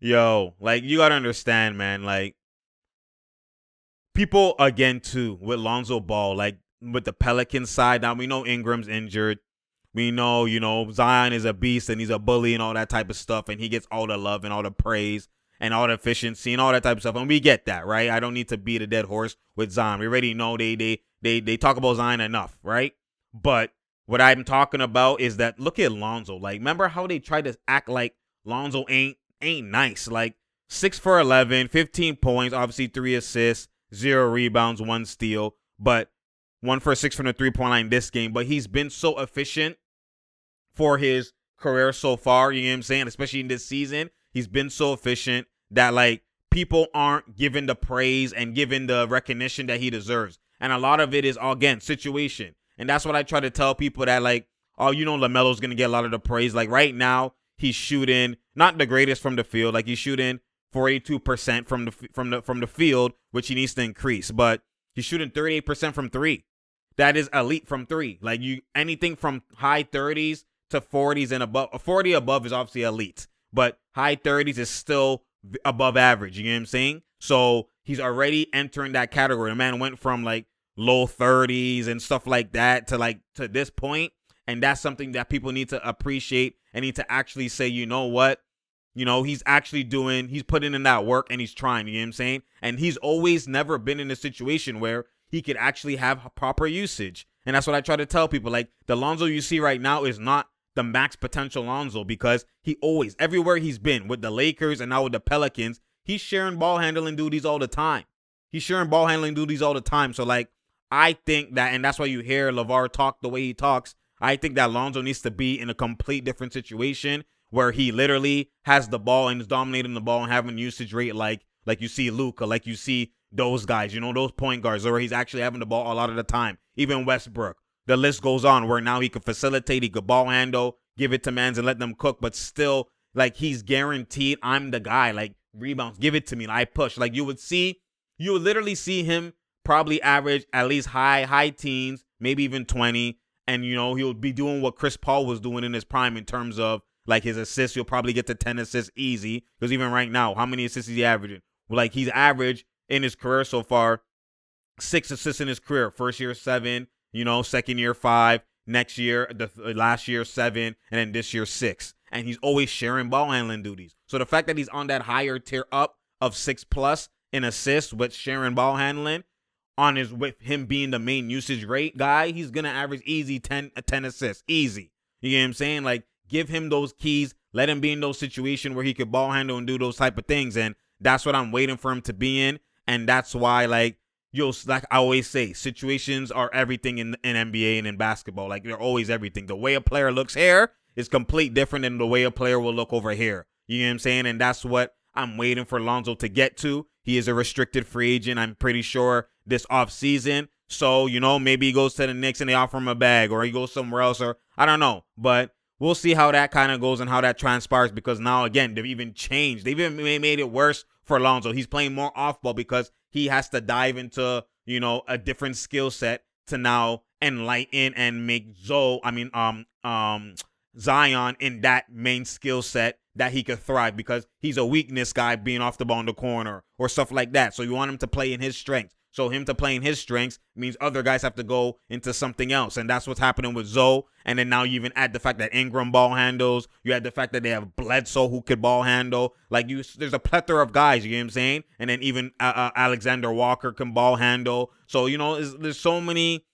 Yo, like, you gotta understand, man. Like, people, again, too, with Lonzo Ball, like, with the Pelicans side, now we know Ingram's injured. We know, Zion is a beast and he's a bully and all that type of stuff, and he gets all the love and all the praise and all the efficiency and all that type of stuff, and we get that, right? I don't need to beat a dead horse with Zion. We already know they talk about Zion enough, right? But what I'm talking about is that, look at Lonzo. Like, remember how they tried to act like Lonzo ain't nice? Like, 6 for 11, 15 points, obviously 3 assists, 0 rebounds, 1 steal, but 1 for 6 from the 3-point line this game. But he's been so efficient for his career so far, you know what I'm saying? Especially in this season, he's been so efficient that, like, people aren't giving the praise and giving the recognition that he deserves. And a lot of it is, again, situation. And that's what I try to tell people, that, like, oh, LaMelo's going to get a lot of the praise. Like, right now, he's shooting not the greatest from the field. Like, he's shooting 42% from the field, which he needs to increase. But he's shooting 38% from 3. That is elite from 3. Like, anything from high 30s to 40s and above. 40 above is obviously elite, but high 30s is still above average. You know what I'm saying? So he's already entering that category. The man went from, like, low 30s and stuff like that to this point, and that's something that people need to appreciate and need to actually say, you know what? He's putting in that work and he's trying, you know what I'm saying? And he's always never been in a situation where he could actually have proper usage. And that's what I try to tell people. Like, the Lonzo you see right now is not the max potential Lonzo, because he always, everywhere he's been, with the Lakers and now with the Pelicans, he's sharing ball handling duties all the time. So, like, I think that, and that's why you hear LeVar talk the way he talks, I think that Lonzo needs to be in a complete different situation where he literally has the ball and is dominating the ball and having usage rate like you see Luka, like you see those guys, those point guards, where he's actually having the ball a lot of the time. Even Westbrook. The list goes on, where now he could facilitate, he could ball handle, give it to mans and let them cook, but still, like, he's guaranteed, I'm the guy, like, rebounds, give it to me, and I push. Like, you would literally see him probably average at least high teens, maybe even 20, and, he'll be doing what Chris Paul was doing in his prime in terms of, like, his assists. He'll probably get to 10 assists easy, because even right now, how many assists is he averaging? Well, like, he's averaged in his career so far 6 assists in his career. First year 7, second year 5, next year, last year 7, and then this year 6. And he's always sharing ball handling duties. So the fact that he's on that higher tier up of 6+ in assists with sharing ball handling, with him being the main usage rate guy, he's gonna average easy 10 assists, easy. You get what I'm saying? Like, give him those keys, let him be in those situations where he could ball handle and do those type of things, and that's what I'm waiting for him to be in. And that's why, like I always say, situations are everything in NBA and in basketball. Like, they're always everything. The way a player looks here is complete different than the way a player will look over here. You know what I'm saying? And that's what I'm waiting for Lonzo to get to. He is a restricted free agent, I'm pretty sure, this offseason. So, maybe he goes to the Knicks and they offer him a bag, or he goes somewhere else, or I don't know. But we'll see how that kind of goes and how that transpires, because now, again, they've even changed. They've even made it worse for Lonzo. He's playing more off ball because he has to dive into, a different skill set to now enlighten and make Zion in that main skill set that he could thrive, because he's a weakness guy being off the ball in the corner or stuff like that. So you want him to play in his strengths. So him to play in his strengths means other guys have to go into something else. And that's what's happening with Zoe. And then now you even add the fact that Ingram ball handles. You add the fact that they have Bledsoe who could ball handle. Like, there's a plethora of guys, you know what I'm saying? And then even Alexander Walker can ball handle. So, there's so many.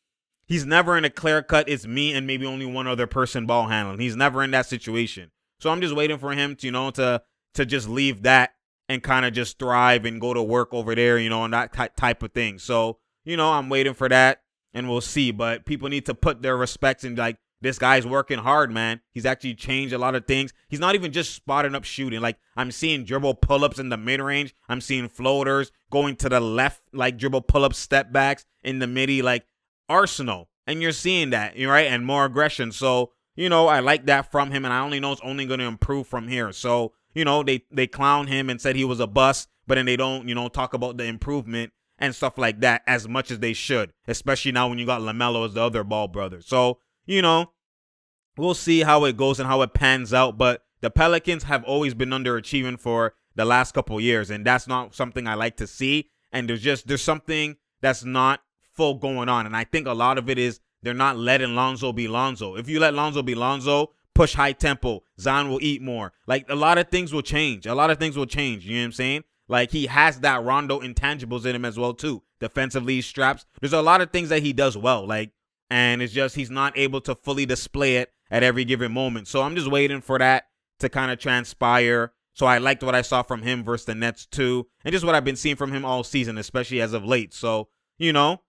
He's never in a clear cut, it's me and maybe only one other person ball handling. He's never in that situation. So I'm just waiting for him to, to just leave that and kind of just thrive and go to work over there, and that type of thing. So, I'm waiting for that, and we'll see. But people need to put their respects in, like, this guy's working hard, man. He's actually changed a lot of things. He's not even just spotting up shooting. Like, I'm seeing dribble pull-ups in the mid-range. I'm seeing floaters going to the left, like dribble pull-up step backs in the midi, like Arsenal. And you're seeing that, right? And more aggression. So, I like that from him, and I only know it's only going to improve from here. So, they clown him and said he was a bust, but then they don't, talk about the improvement and stuff like that as much as they should, especially now when you got LaMelo as the other Ball brother. So, we'll see how it goes and how it pans out. But the Pelicans have always been underachieving for the last couple of years, and that's not something I like to see. And there's something that's not full going on, and I think a lot of it is they're not letting Lonzo be Lonzo. If you let Lonzo be Lonzo, push high tempo, Zion will eat more. Like, a lot of things will change. A lot of things will change. You know what I'm saying? Like, he has that Rondo intangibles in him as well too. Defensively, straps. There's a lot of things that he does well. Like, and it's just he's not able to fully display it at every given moment. So I'm just waiting for that to kind of transpire. So I liked what I saw from him versus the Nets too, and just what I've been seeing from him all season, especially as of late. So, you know,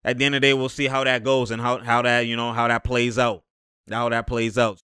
at the end of the day, we'll see how that goes and how that, you know, how that plays out. How that plays out.